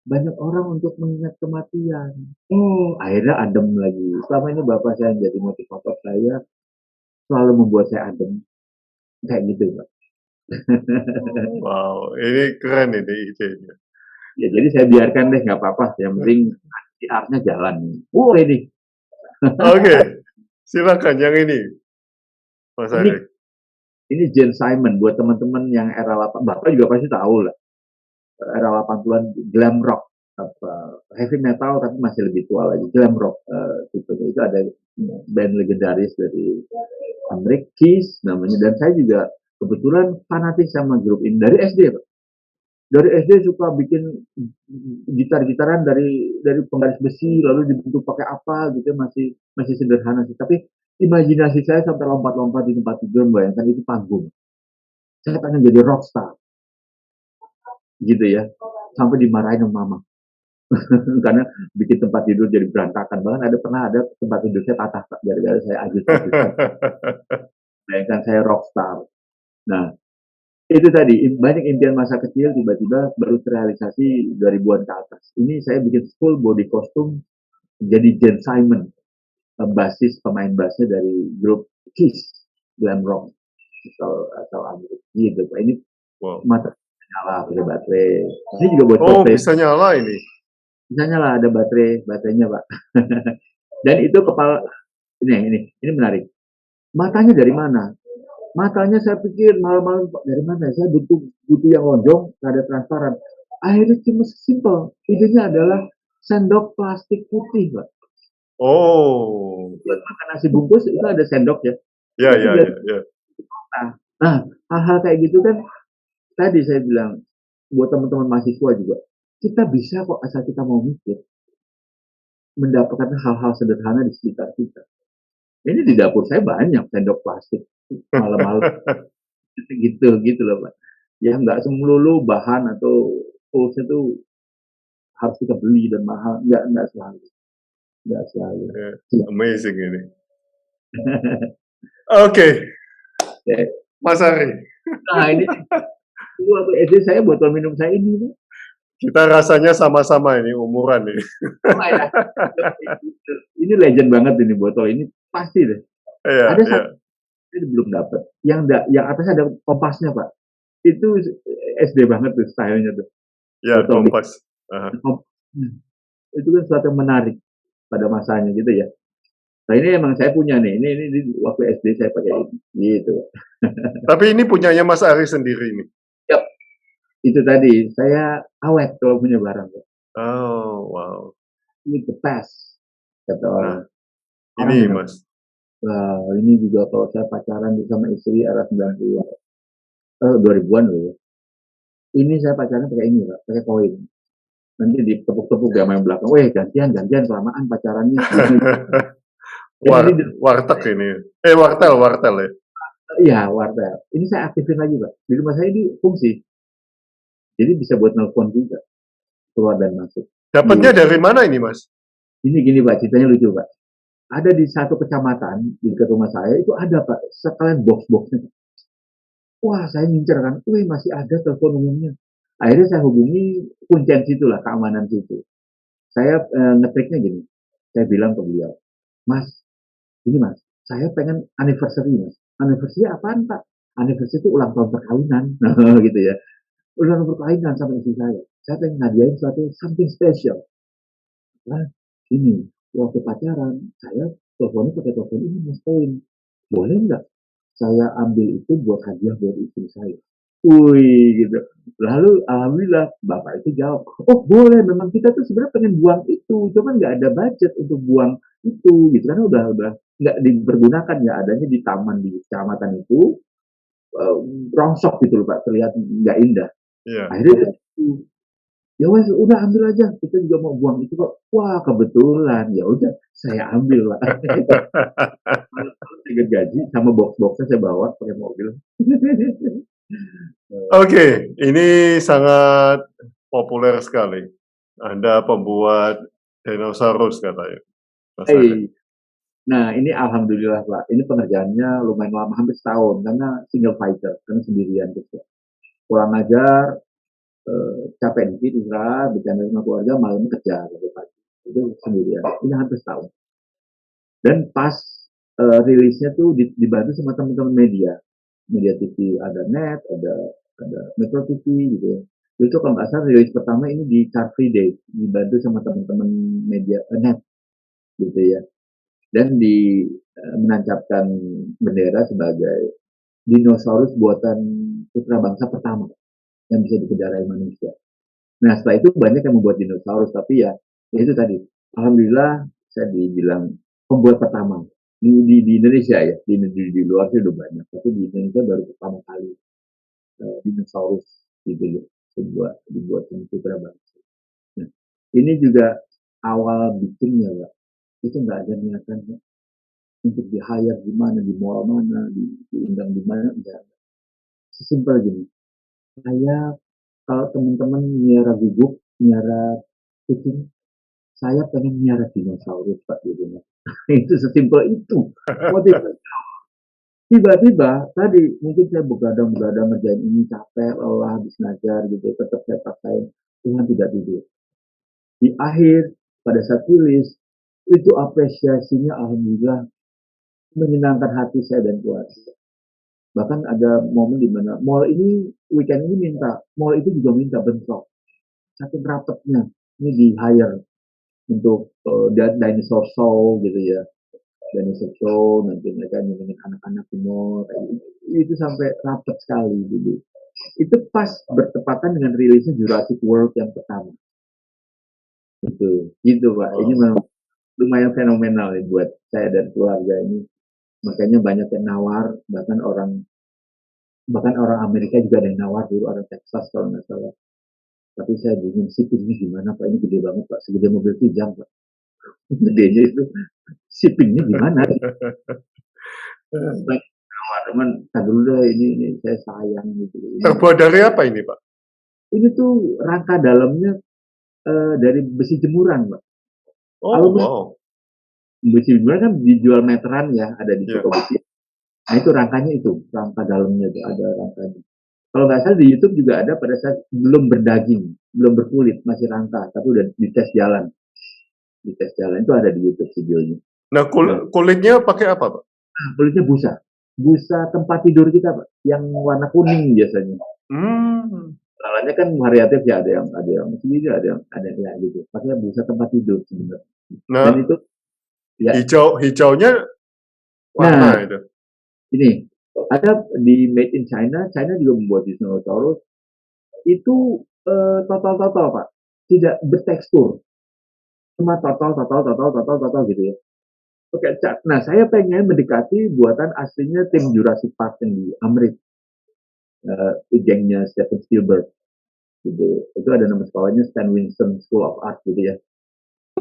banyak orang untuk mengingat kematian. Oh, akhirnya adem lagi. Selama ini bapak saya yang jadi motivator saya, selalu membuat saya adem. Kayak gitu, Pak. Wow, ini keren ini idenya. Ya, jadi saya biarkan deh, nggak apa-apa. Yang penting PR-nya jalan. Ini. Oke, silakan yang ini, Mas Ini, Ari. ini Jane Simon buat teman-teman yang era 8, Bapak juga pasti tahu lah. Era 80-an glam rock, heavy metal tapi masih lebih tua lagi. Glam rock tipenya itu ada band legendaris dari Amerika, Kiss namanya. Dan saya juga kebetulan fanatik sama grup ini dari SD, Pak. Dari SD suka bikin gitar-gitaran dari penggaris besi lalu dibentuk pakai apa gitu, masih sederhana sih, tapi imajinasi saya sampai lompat-lompat di tempat tidur, bayangkan itu panggung. Saya pengen jadi rockstar gitu ya, sampai dimarahin sama mama karena bikin tempat tidur jadi berantakan. Bahkan pernah ada tempat tidur saya patah, Pak, gara-gara saya ajus-ajus. Bayangkan saya rockstar. Nah, itu tadi, banyak impian masa kecil tiba-tiba baru terrealisasi 2000-an ke atas. Ini saya bikin full body costume jadi Jane Simon, pemain bassnya dari grup Kiss, glam rock atau Amerika gitu. Ini Wow. mata nyala pakai baterai. Ini juga buat Oh, baterai. bisa nyala ini. Bisa nyala, ada baterainya, Pak. Dan itu kepala ini menarik. Matanya dari mana? Matanya saya pikir malam-malam dari mana? Saya butuh yang lonjong, ada transparan. Akhirnya cuma simpel. Idenya adalah sendok plastik putih, Pak. Oh. Buat makan nasi bungkus itu ada sendok ya. Ya, ya, ya, ya. Nah, hal-hal kayak gitu kan tadi saya bilang buat teman-teman mahasiswa juga, kita bisa kok asal kita mau mikir mendapatkan hal-hal sederhana di sekitar kita. Ini di dapur saya banyak sendok plastik malam-malam gitu loh, Pak. Ya nggak semelulu bahan atau toolsnya tuh harus kita beli dan mahal, nggak selalu. Amazing ini. Oke. Mas Ari. Nah ini waktu SD saya botol minum saya ini, Pak. Kita rasanya sama-sama ini umuran ini. Oh, ya. Ini legend banget ini botol ini pasti deh. Iya, Ada iya. satu belum dapat. Yang atasnya ada kompasnya, Pak. Itu SD banget tuh stylenya tuh. Ya, Botol kompas. itu kan sesuatu yang menarik pada masanya gitu ya. Nah ini emang saya punya nih. Ini waktu SD saya pakai ini. Gitu. Tapi ini punyanya Mas Ari sendiri nih. Yap. Itu tadi saya awet kalau punya barang. Oh, wow. Ini the best kata orang. Ini Mas. Wah, ini juga kalau saya pacaran sama istri era 90-an. 2000-an loh ya. Ini saya pacaran pakai ini, Pak, pakai koin. Nanti ditepuk-tepuk ya main belakang. Weh, gantian kelamaan pacarannya. Warteg ini. Wartel ya. Iya, wartel. Ini saya aktifin lagi, Pak. Di rumah saya ini fungsi. Jadi bisa buat nelpon juga. Keluar dan masuk. Dapatnya dari mana ini, Mas? Ini gini, Pak, ceritanya lucu, Pak. Ada di satu kecamatan di dekat rumah saya itu ada, Pak, sekalian box-boxnya. Wah, saya ngincer kan. Wih, masih ada telepon umumnya. Akhirnya saya hubungi kuncian situ lah, keamanan situ. Saya ngetriknya gini. Saya bilang ke beliau, Mas, ini Mas, saya pengen anniversary, Mas. Anniversary apaan, Pak? Anniversary itu ulang tahun perkawinan. Gitu ya. Ulang tahun perkawinan sama istri saya. Saya pengen ngadiain suatu something special. Nah, ini waktu pacaran saya teleponnya pakai telepon ini Mas Koin. Boleh nggak saya ambil itu buat hadiah buat istri saya? Wih, gitu. Lalu alhamdulillah bapak itu jawab, oh boleh, memang kita tuh sebenarnya pengen buang itu, cuman nggak ada budget untuk buang itu, gitu karena udah nggak dipergunakan ya, adanya di taman di kecamatan itu, eh, rongsok gitu loh Pak, terlihat nggak indah. Iya. Akhirnya ya wes udah ambil aja, kita juga mau buang itu kok. Wah kebetulan, ya udah saya ambil lah. Tiket gaji sama box-boxnya saya bawa pakai mobil. Oke, ini sangat populer sekali. Anda pembuat dinosaurus katanya, Mas Arif. Hey, nah ini alhamdulillah Pak, ini pengerjaannya lumayan lama, hampir setahun, karena single fighter, karena sendirian gitu. Pulang ajar, capek dikit, istirahat, bercanda sama keluarga, malam kerja, gitu, pagi. Itu sendirian, ini hampir setahun. Dan pas rilisnya tuh dibantu sama teman-teman media TV, ada Net, ada Metro TV gitu ya. Itu kalau nggak salah rilis pertama ini di Car Free Day, dibantu sama teman-teman media Net gitu ya. Dan menancapkan bendera sebagai dinosaurus buatan putra bangsa pertama yang bisa dikendarai manusia. Nah setelah itu banyak yang membuat dinosaurus, tapi ya itu tadi, alhamdulillah saya dibilang pembuat pertama di Indonesia ya, di luar sih udah banyak, tapi di Indonesia baru pertama kali dinosaurus gitu ya, dibuat sama putra bangsa. Nah, ini juga awal bikinnya Pak, itu nggak ada niatannya untuk di-hire di mana, di mall mana, diundang di mana, enggak. Sesimpel gini, saya kalau teman-teman miara guguk, miara kucing, saya pengen miara dinosaurus Pak di rumah. Itu sesimpel itu. Motivasi. Tiba-tiba tadi mungkin saya begadang-begadang ngerjain ini capek, lelah, habis ngajar gitu, tetap saya paksain. Tuhan tidak tidur. Di akhir, pada saat rilis, itu apresiasinya alhamdulillah menyenangkan hati saya dan keluarga. Bahkan ada momen di mana mall ini weekend ini mall itu juga minta bentrok. Saking rapetnya, ini di hire untuk dinosaur show gitu ya. Dinosaur show, nanti mereka nyenengin anak-anak di mall, kayak gitu. Itu sampai rapet sekali dulu. Itu pas bertepatan dengan rilisnya Jurassic World yang pertama. Gitu Pak. Ini Wow. memang lumayan fenomenal ya buat saya dan keluarga ini. Makanya banyak yang nawar, bahkan orang Amerika juga ada yang nawar dulu, orang Texas kalau nggak salah. Tapi saya bingung shippingnya gimana Pak, ini gede banget Pak, segede mobil Kijang Pak. Gedenya itu shippingnya gimana? Banyak nawar, teman, tak dulu deh ini saya sayang gitu. Terbuat dari apa ini, Pak? Ini tuh rangka dalamnya dari besi jemuran Pak. Oh, Kalau wow. besi jemuran kan dijual meteran ya, ada di Iya. toko besi. Nah itu rangkanya itu, rangka dalamnya itu ada rangkanya. Kalau nggak salah di YouTube juga ada pada saat belum berdaging, belum berkulit, masih rangka, tapi udah dites jalan. Dites jalan itu ada di YouTube videonya. Nah, Nah, kulitnya pakai apa, Pak? kulitnya busa. Busa tempat tidur kita, Pak, yang warna kuning biasanya. Hmm. Salahnya kan variatif ya, ada yang sendiri, ada yang ya, gitu. Pakai busa tempat tidur sebenarnya. Dan Nah, itu ya. hijaunya warna Nah, itu. ini ada di Made in China, China juga membuat dinosaurus itu total Pak, tidak bertekstur, cuma total gitu ya. Oke, nah saya pengen mendekati buatan aslinya tim Jurassic Park yang di Amerika, gengnya Steven Spielberg gitu. Itu ada nama sekolahnya Stan Winston School of Art gitu ya.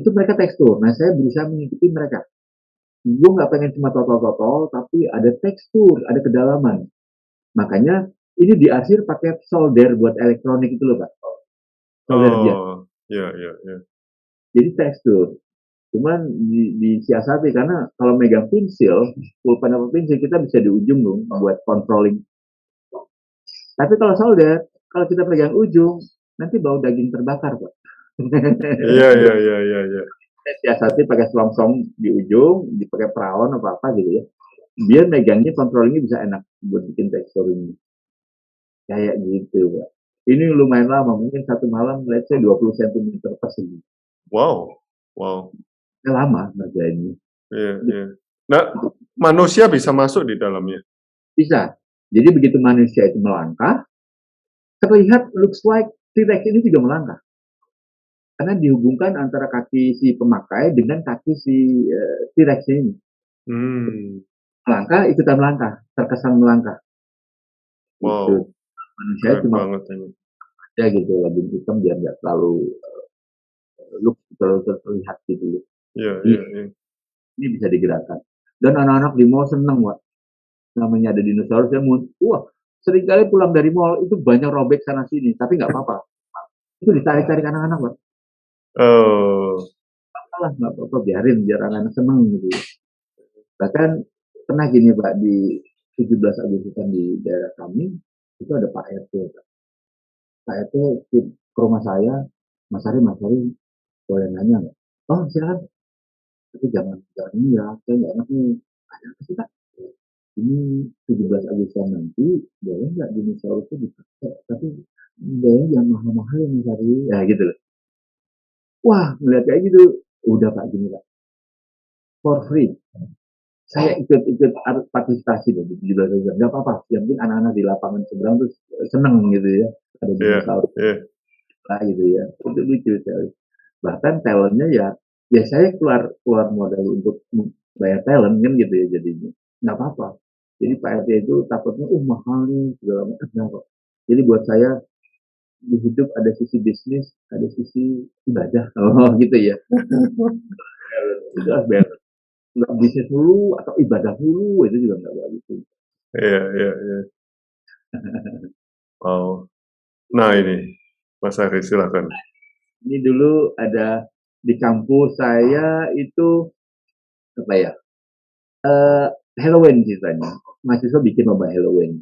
Itu mereka tekstur. Nah saya berusaha mengikuti mereka. Gue nggak pengen cuma total, tapi ada tekstur, ada kedalaman. Makanya ini diarsir pakai solder buat elektronik itu loh Pak. Solder biasa. Oh, ya. Jadi tekstur. Cuman disiasati karena kalau megang pensil, pulpen apa pensil kita bisa di ujung dong buat controlling. Tapi kalau solder, kalau kita pegang ujung, nanti bau daging terbakar, Pak. Iya. Siasati pakai selongsong di ujung, dipakai perawan apa gitu ya. Biar megangnya, controllingnya bisa enak buat bikin tekstur ini. Kayak gitu, Pak. Ini lumayan lama, mungkin satu malam, let's say 20 cm persegi. Wow. Wow. Lama ngerjainnya. Iya, iya. Nah, manusia bisa masuk di dalamnya? Bisa. Jadi begitu manusia itu melangkah, terlihat looks like T-Rex ini juga melangkah. Karena dihubungkan antara kaki si pemakai dengan kaki si T-Rex ini. Hmm. Melangkah, ikutan melangkah, terkesan melangkah. Wow. Gitu. Manusia Keren cuma banget ini. ya gitu, lagi hitam biar nggak terlalu look terlalu terlihat gitu. Iya, Ini, iya, iya. ini bisa digerakkan. Dan anak-anak di mall seneng, Wak. Namanya ada dinosaurus yang wah, seringkali pulang dari mall itu banyak robek sana sini, tapi nggak apa-apa. Itu ditarik-tarik anak-anak, Wak. Oh. Salah, nggak apa-apa, biarin biar anak-anak seneng gitu. Bahkan pernah gini, Pak, di 17 Agustusan di daerah kami itu ada Pak RT. Pak RT ke rumah saya, Mas Ari, boleh nanya nggak? Oh, silakan. Tapi jangan ini ya, saya nggak enak nih. Ada apa sih, Pak? Ini 17 Agustus nanti, boleh nggak dinosaurusnya dipakai? Tapi boleh yang mahal-mahal ya, Mas Ari. Ya gitu loh. Wah, melihat kayak gitu, udah Pak gini Pak, for free. Saya ikut partisipasi deh di 17 Agustus. Nggak apa-apa, yang penting anak-anak di lapangan seberang tuh seneng gitu ya. Ada Iya, dinosaurus iya. lah gitu ya. Itu lucu sekali. Bahkan talentnya ya saya keluar modal untuk bayar talent kan gitu ya jadinya. Nggak apa-apa. Jadi Pak RT itu takutnya, mahal nih segala macam. Nah, kok. Jadi buat saya di hidup ada sisi bisnis, ada sisi ibadah. Oh gitu ya. Itu harus bayar. Nggak bisnis dulu atau ibadah dulu itu juga nggak bagus. Iya, iya, iya. Wow. Nah ini, Mas Ari silakan. Ini dulu ada di kampus saya itu apa ya? Halloween ceritanya. Mahasiswa bikin lomba Halloween.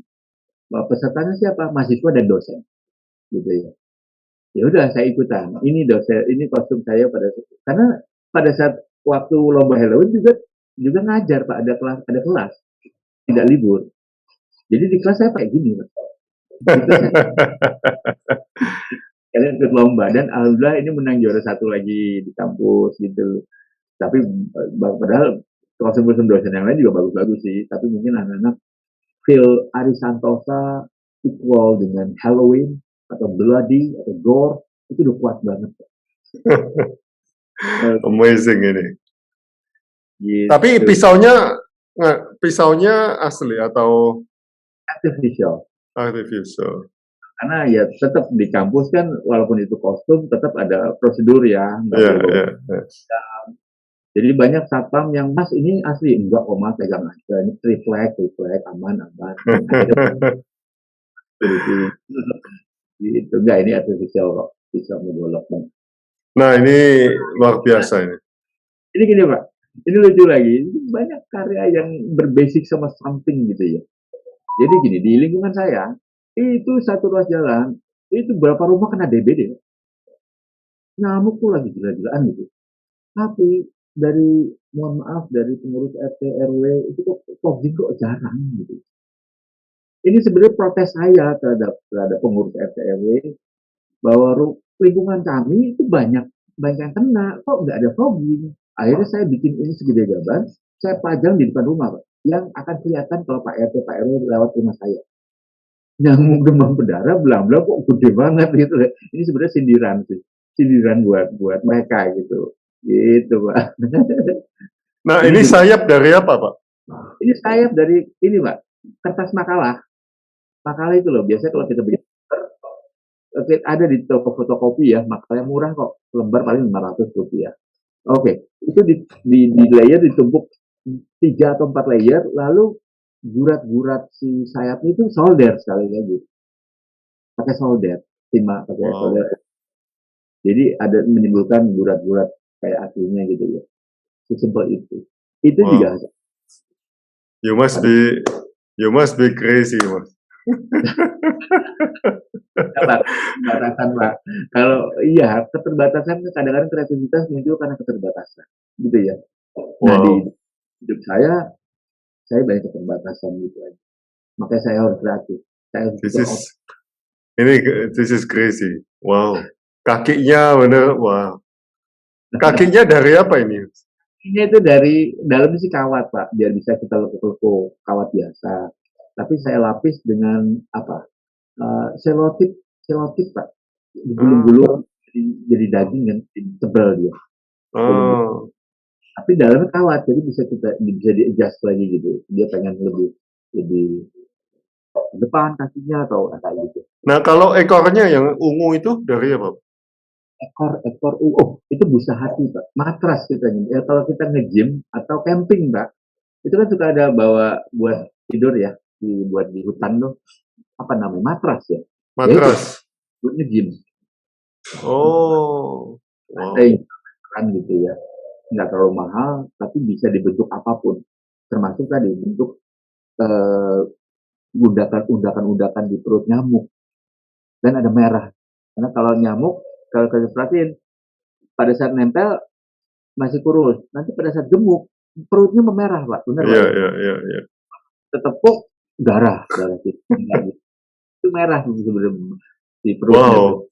Pesertanya siapa? Mahasiswa dan dosen. Gitu ya. Ya udah saya ikutan. Ini dosen, ini kostum saya karena pada saat waktu lomba Halloween juga ngajar Pak, ada kelas, tidak libur. Jadi di kelas saya kayak gini Pak. Itu kalian ikut lomba dan alhamdulillah ini menang juara 1 lagi di kampus gitu. Tapi padahal kostum dosen yang lain juga bagus-bagus sih. Tapi mungkin anak-anak feel Ari Santosa equal dengan Halloween atau Bloody atau Gore itu udah kuat banget. Amazing ini. Gitu. Tapi pisaunya asli atau Artificial. artificial? Karena ya tetap di kampus kan walaupun itu kostum tetap ada prosedur ya. Iya, iya, iya. Jadi banyak satpam yang Mas ini asli, enggak kok Mas pegang aja, ini triplek aman. Gitu enggak, ini artificial kok, bisa development. Nah ini luar biasa ini. Ini gini Pak, ini lucu lagi, banyak karya yang berbasic sama something gitu ya. Jadi gini, di lingkungan saya itu satu ruas jalan itu berapa rumah kena DBD. Nyamuk tuh lagi gila-gilaan gitu. Tapi mohon maaf dari pengurus RT RW itu kok fogging kok jarang gitu. Ini sebenarnya protes saya terhadap pengurus RT RW bahwa lingkungan kami itu banyak yang kena, kok nggak ada fogging. Akhirnya saya bikin ini segede gaban, saya pajang di depan rumah Pak, yang akan kelihatan kalau Pak RT Pak RW lewat rumah saya. Nyamuk demam berdarah belang-belang kok gede banget gitu. Ini sebenarnya sindiran buat mereka gitu. Gitu Pak. Nah ini sayap dari apa Pak? Ini sayap dari ini Pak, kertas makalah. Makalah itu loh, biasanya kalau kita beli ada di toko fotokopi ya, makalahnya murah kok, lembar paling Rp500. Oke, itu di layer ditumpuk 3 atau 4 layer, lalu gurat-gurat si sayapnya itu solder sekali lagi. Pakai solder, timah pakai solder. Jadi ada menimbulkan gurat-gurat kayak aslinya gitu ya. Sesimpel itu. Itu juga. You must be crazy, Mas. Keterbatasan Pak. Kalau iya keterbatasan kadang-kadang kreativitas muncul karena keterbatasan, gitu ya. Nah di hidup saya banyak keterbatasan gitu aja. Makanya saya harus kreatif. This is crazy. Wow. Kakinya bener, wow. Kakinya dari apa ini? Ini itu dari dalam sih kawat Pak, biar bisa kita lekuk-lekuk kawat biasa. Tapi saya lapis dengan apa? Selotip, selotip Pak, Oh, digulung-gulung jadi daging kan, tebal dia. Gulung-gulung. oh. Tapi dalamnya kawat, jadi bisa di adjust lagi gitu. Dia pengen lebih lebih ke depan kakinya atau kayak gitu. Nah, kalau ekornya yang ungu itu dari apa? Ekor itu busa hati Pak, matras kita ya, kalau kita nge-gym atau camping Pak, itu kan suka ada bawa buat tidur ya, buat di hutan tuh apa namanya, matras ya, ya itu Matras. buat nge-gym. Oh, Ada wow. yang kan gitu ya, nggak terlalu mahal tapi bisa dibentuk apapun, termasuk tadi bentuk eh, undakan-undakan di perut nyamuk, dan ada merah, karena kalau nyamuk, kalau kalian perhatiin pada saat nempel masih kurus, nanti pada saat gemuk perutnya memerah Pak, bener Pak Iya, ya, iya, iya, iya. ketepuk darah darah itu merah sebenarnya di perutnya tuh,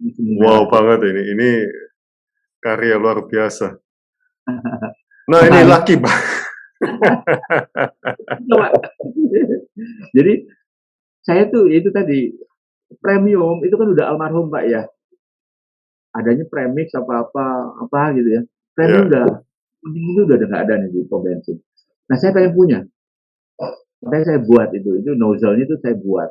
Wow, ini wow merah tuh. banget ini. Ini karya luar biasa. Nah, ini Makanya laki Pak. jadi saya tuh itu tadi premium itu kan udah almarhum Pak ya, adanya premix apa gitu ya, premium Ya. udah penting itu udah nggak ada nih di pom bensin. Nah saya pengen punya, makanya saya buat itu nozzle-nya itu saya buat.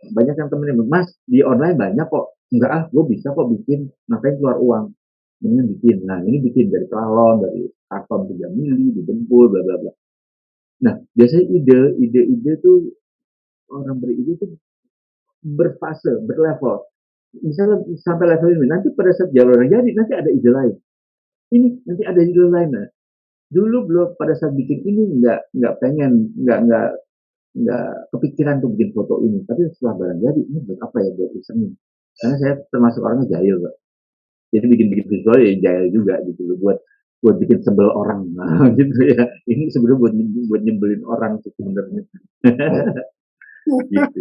Banyak yang temennya, Mas di online banyak kok, enggak ah gue bisa kok bikin, ngapain keluar uang, mendingan bikin. Nah ini bikin dari galon, dari karton 3 mili, didempul, bla bla bla. Nah biasanya ide-ide tuh, orang beride tuh berfase, berlevel. Misalnya sampai level ini, nanti pada saat jalur yang jadi, nanti ada ide lain. Ini nanti ada ide lain. Nah, dulu belum pada saat bikin ini nggak pengen, nggak kepikiran untuk bikin foto ini. Tapi setelah barang jadi, ini buat apa ya, buat isengin. Karena saya termasuk orangnya jahil, Pak. Jadi bikin-bikin visual ya jahil juga gitu loh, buat buat bikin sebel orang, nah, gitu ya. Ini sebenarnya buat nyebelin orang sih sebenarnya. Gitu.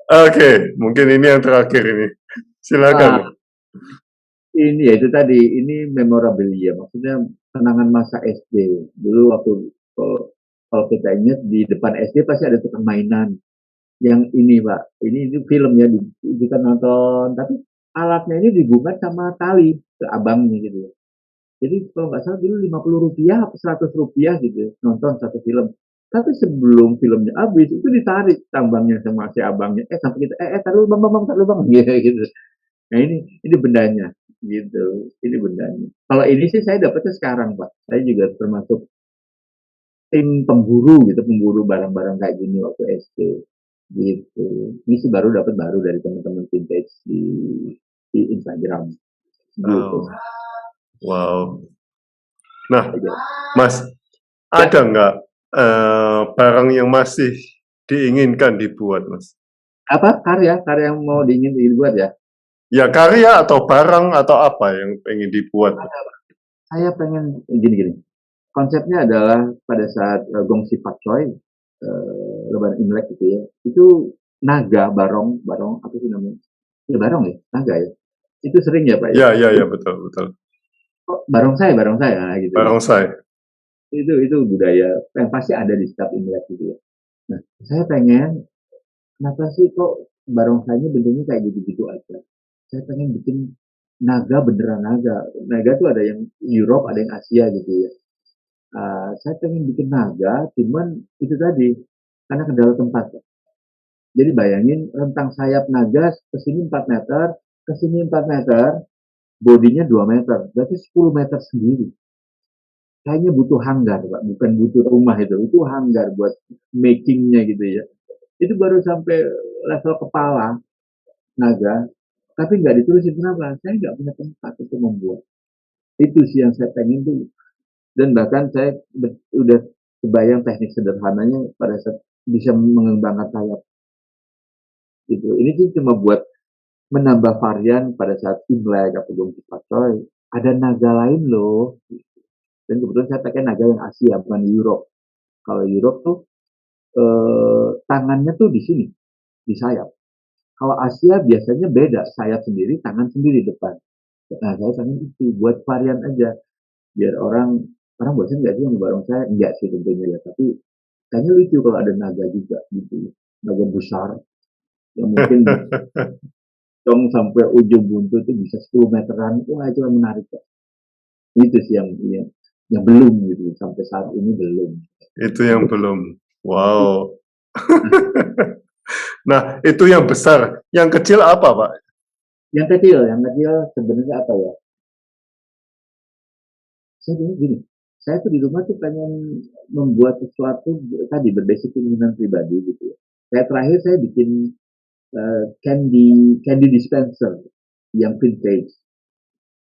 Oke, mungkin ini yang terakhir ini. Ah, Silakan. ini ya itu tadi, ini memorabilia, maksudnya kenangan masa SD. Dulu waktu kalau, kalau kita ingat di depan SD pasti ada tukang mainan. Yang ini Pak, ini itu film ya, kita nonton, tapi alatnya ini dibungkat sama tali ke abangnya gitu ya. Jadi kalau nggak salah dulu 50 rupiah atau 100 rupiah gitu ya, nonton satu film. Tapi sebelum filmnya habis, itu ditarik tambangnya sama si abangnya. Sampai kita, taruh bang, taruh bang, gitu. Nah ini bendanya, gitu. Ini bendanya. Kalau ini sih saya dapetnya sekarang Pak. Saya juga termasuk tim pemburu gitu, pemburu barang-barang kayak gini waktu SD. Gitu. Ini sih dapat baru dari teman-teman vintage di Instagram. Gitu. Oh, wow. Nah, Aja. Mas, Ya, ada nggak barang yang masih diinginkan dibuat, Mas? apa karya yang mau diingin dibuat ya? Ya karya atau barang atau apa yang pengen dibuat? Saya pengen gini-gini. Konsepnya adalah pada saat Gongsi Pakcoy, Lebaran Imlek gitu ya, itu naga, barong apa sih namanya? Ya barong ya, naga ya. Itu sering ya Pak ya. Ya, ya, ya, betul, betul. Oh, barong saya gitu ya. Barongsai. Itu budaya yang pasti ada di setiap Imlek gitu ya. Nah, saya pengen, kenapa sih kok barongsainya bentuknya kayak gitu-gitu aja? Saya pengen bikin naga beneran naga. Naga tuh ada yang Europe, ada yang Asia gitu ya. Saya pengen bikin naga, cuman itu tadi karena kendala tempat. Jadi bayangin rentang sayap naga ke sini 4 meter, ke sini 4 meter, bodinya 2 meter, berarti 10 meter sendiri. Kayaknya butuh hanggar, Pak, bukan butuh rumah itu hanggar buat makingnya gitu ya. Itu baru sampai level kepala naga, tapi nggak ditulisin kenapa? Saya nggak punya tempat untuk membuat. Itu sih yang saya pengen tuh. Dan bahkan saya udah kebayang teknik sederhananya pada saat bisa mengembangkan sayap gitu. Ini sih cuma buat menambah varian pada saat Imlek atau Gongsi Pacoy. Ada naga lain loh. Dan kebetulan saya pakai naga yang Asia, bukan Europe. Kalau Europe tuh tangannya tuh di sini, di sayap. Kalau Asia biasanya beda, sayap sendiri, tangan sendiri depan. Nah, saya pengen itu buat varian aja, biar orang bosan nggak sih sama barong saya? Enggak sih tentunya ya, tapi kayaknya lucu kalau ada naga juga gitu, naga besar yang mungkin dong sampai ujung buntut itu bisa 10 meteran. Wah, itu yang menarik Pak. Itu sih yang belum gitu, sampai saat ini belum. Itu yang belum. Wow. Nah, itu yang besar. Yang kecil apa, Pak? Yang kecil sebenarnya apa ya? Saya bilang gini, saya tuh di rumah tuh pengen membuat sesuatu tadi berbasis keinginan pribadi gitu ya. Kayak terakhir saya bikin candy dispenser yang vintage,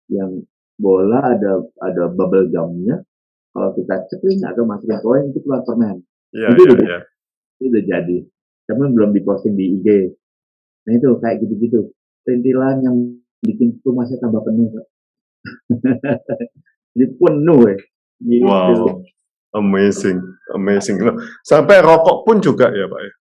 yang bola ada bubble gumnya. Kalau kita cekling atau masukin koin itu keluar permen. Iya, Itu iya, udah, iya. itu udah jadi. Tapi belum diposting di IG. Nah itu kayak gitu-gitu. Perintilan yang bikin rumah saya tambah penuh. Jadi penuh ya. Gitu. Wow. Amazing, amazing. Loh, sampai rokok pun juga ya, Pak ya?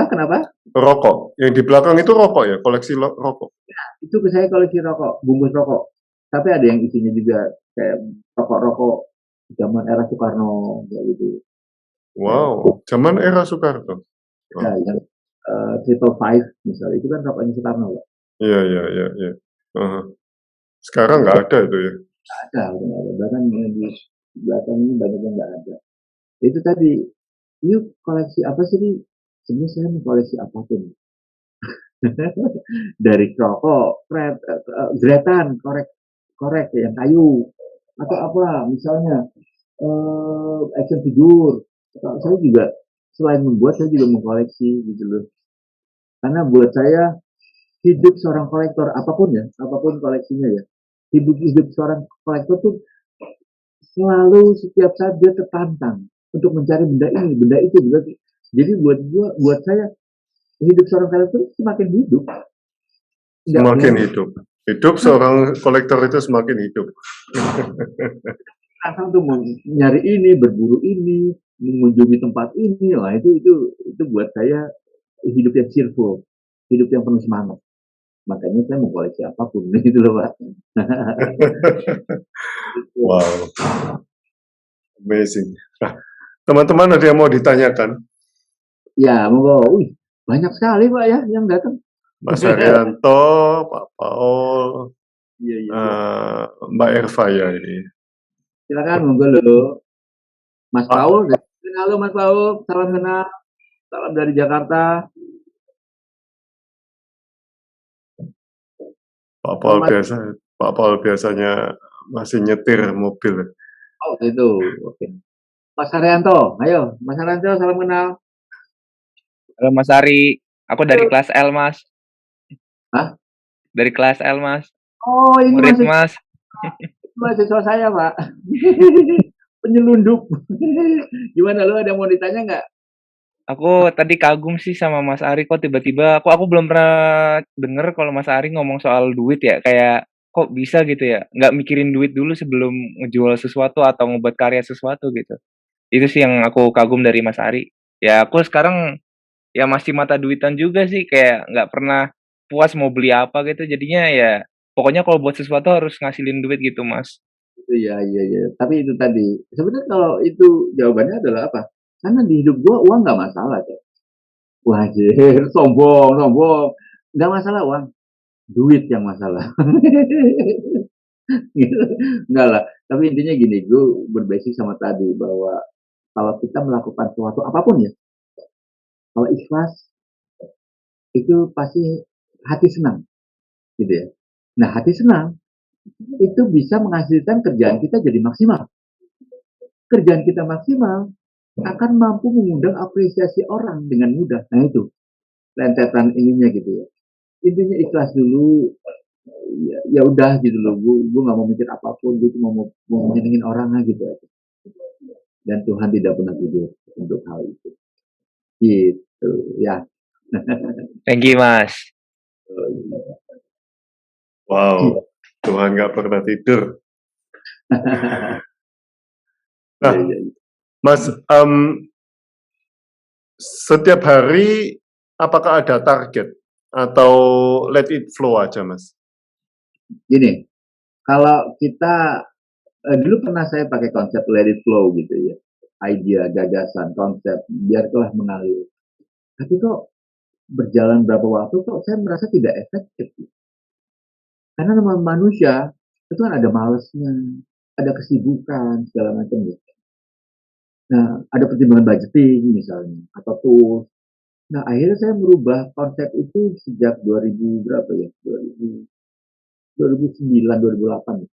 Kenapa? Rokok. Yang di belakang itu rokok ya, koleksi rokok. Itu saya koleksi rokok, bungkus rokok. Tapi ada yang isinya juga kayak rokok-rokok zaman era Soekarno kayak gitu. Wow, zaman era Soekarno. Nah, yang Triple Five misalnya itu kan rokoknya Soekarno, Pak. Iya, iya, iya, iya. Sekarang nggak ada itu ya. Ada, udah nggak ada. Bahkan yang di belakang ini banyak yang nggak ada. Itu tadi, yuk koleksi apa sih nih? Sebenarnya saya mau koleksi apapun. Dari rokok, gretan, korek yang kayu, atau apa, misalnya action figure. Saya juga selain membuat, saya juga mengkoleksi gitu loh. Karena buat saya hidup seorang kolektor apapun ya, apapun koleksinya ya, hidup seorang kolektor tuh selalu setiap saat dia tertantang untuk mencari benda ini, benda itu, benda itu. Jadi buat saya hidup seorang kolektor semakin hidup. Semakin hidup. Hidup seorang kolektor itu semakin hidup. Asal tuh mau nyari ini, berburu ini, mengunjungi tempat ini, lah itu buat saya hidup yang cheerful, hidup yang penuh semangat. Makanya saya mau koleksi apapun gitu loh Pak. Wow, amazing. Nah, teman-teman ada yang mau ditanyakan? Ya, monggo. Wih, banyak sekali Pak ya yang datang. Mas Haryanto, Pak Paul, Iya, iya, iya. Mbak Erva ya ini. Silakan monggo lo. Mas Pak, Paul, halo Mas Paul, salam kenal, salam dari Jakarta. Pak Paul biasanya masih nyetir mobil. Oh, itu. Oke. Mas Haryanto, ayo, Mas Haryanto, salam kenal. Halo Mas Ari, aku dari kelas L Mas. Hah? Dari kelas L Mas. Oh, ini Murid Mas. mahasiswa saya Pak. Penyelundup. Gimana lu ada mau ditanya nggak? Aku tadi kagum sih sama Mas Ari kok tiba-tiba aku belum pernah denger kalau Mas Ari ngomong soal duit ya, kayak kok bisa gitu ya, nggak mikirin duit dulu sebelum ngejual sesuatu atau ngebuat karya sesuatu gitu. Itu sih yang aku kagum dari Mas Ari. Ya aku sekarang ya masih mata duitan juga sih, kayak nggak pernah puas mau beli apa gitu, jadinya ya pokoknya kalau buat sesuatu harus ngasilin duit gitu Mas. Iya, iya, iya. Tapi itu tadi, sebenarnya kalau itu jawabannya adalah apa? Karena di hidup gua uang nggak masalah, Cok. Wajir, sombong. Nggak masalah uang, duit yang masalah. Enggak lah. Tapi intinya gini, gue berbasis sama tadi bahwa kalau kita melakukan sesuatu apapun ya, kalau ikhlas itu pasti hati senang, gitu ya. Nah, hati senang itu bisa menghasilkan kerjaan kita jadi maksimal. Kerjaan kita maksimal akan mampu mengundang apresiasi orang dengan mudah. Nah itu rentetan ininya gitu ya. Intinya ikhlas dulu. Ya udah gitu loh. Gue nggak mau mikir apapun. Gue cuma mau menyenengin orang lah gitu aja. Dan Tuhan tidak pernah tidur untuk hal itu. Gitu ya. Thank you Mas. Wow, Tuhan nggak pernah tidur. Nah, Ya, ya, ya. Mas, setiap hari apakah ada target atau let it flow aja, Mas? Gini, Kalau kita dulu pernah saya pakai konsep let it flow gitu ya, idea, gagasan, konsep, biarlah mengalir. Tapi kok berjalan berapa waktu kok saya merasa tidak efektif. Karena nama manusia itu kan ada malesnya, ada kesibukan segala macam ya. Nah, ada pertimbangan budgeting misalnya atau tools. Nah, akhirnya saya merubah konsep itu sejak 2000 berapa ya? 2009, 2008.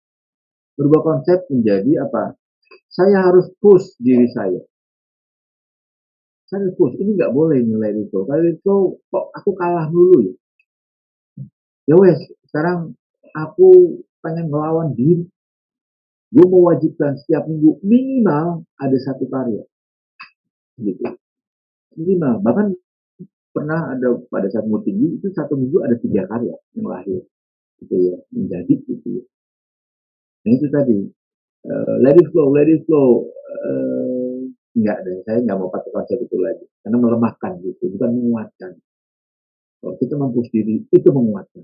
Berubah konsep menjadi apa? Saya harus push diri saya. Saya harus push. Ini nggak boleh nilai itu. Kalau itu kok aku kalah dulu ya. Ya wes, sekarang aku pengen melawan diri. Gue mewajibkan setiap minggu minimal ada satu karya. Gitu. Minimal. Bahkan pernah ada pada saat mau tinggi itu satu minggu ada 3 karya yang lahir. Gitu ya. Menjadi gitu ya. Nah itu tadi. Let it flow, let it flow. Enggak deh, saya nggak mau pakai konsep itu lagi. Karena melemahkan gitu, bukan menguatkan. Kalau kita mampu diri, itu menguatkan.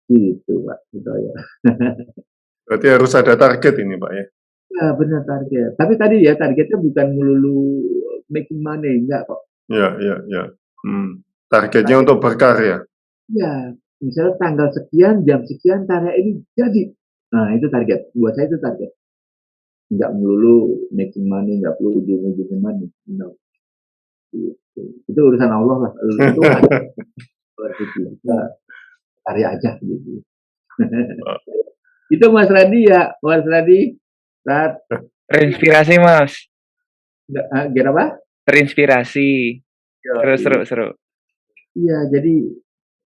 Gitu, Pak. Gitu ya. Berarti harus ada target ini, Pak ya? Ya, benar target. Tapi tadi ya, targetnya bukan melulu making money, enggak kok. Ya. Targetnya untuk berkarya. Ya, misalnya tanggal sekian, jam sekian, karya ini jadi. Nah, itu target. Buat saya itu target. Enggak melulu making money, enggak perlu ujung-ujungnya money. No. Gitu. Itu urusan Allah lah. Itu ada kita karya aja gitu. Itu Mas Radi ya, Mas Radi. Saat Terinspirasi, Mas. Gimana apa? Terinspirasi. Seru. Iya, jadi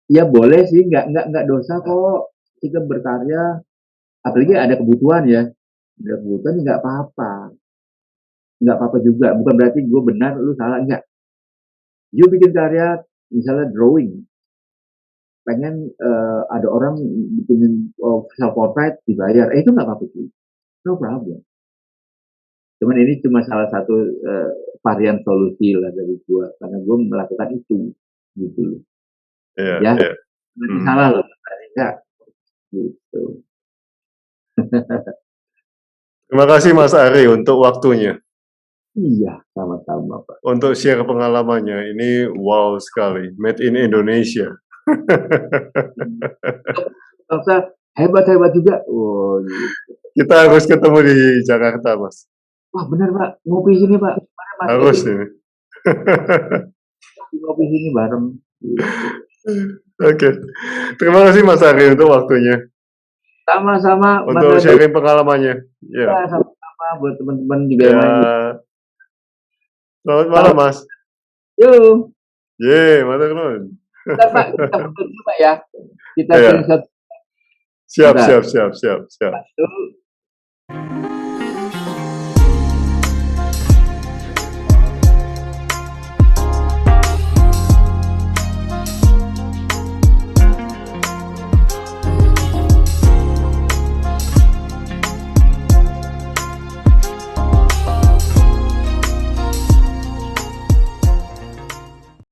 ya boleh sih, nggak dosa kok kita berkarya. Apalagi ada kebutuhan ya, ada kebutuhan nggak apa-apa juga. Bukan berarti gue benar, lu salah enggak. You bikin karya, misalnya drawing, pengen ada orang bikinin self portrait dibayar, itu nggak apa-apa sih, no problem. Cuman ini cuma salah satu varian solusi lah dari gue, karena gue melakukan itu, gitu loh. Ya. Berarti salah loh, enggak, gitu. Terima kasih Mas Ari untuk waktunya. Iya, sama-sama Pak. Untuk share pengalamannya, ini wow sekali, made in Indonesia. Bangsa hebat-hebat juga. Oh, gitu. Kita harus ketemu di Jakarta, Mas. Wah benar Pak, ngopi sini Pak. Mas Harus ini. Ngopi sini bareng. Gitu. Oke, terima kasih Mas Ari untuk waktunya. Sama-sama. Untuk sharing pengalamannya. Ya, sama-sama buat teman-teman juga yang lain. Selamat malam Mas. Yuk. Matur nuwun. Pak, kita foto dulu Pak ya. Kita Iya. screenshot. Siap.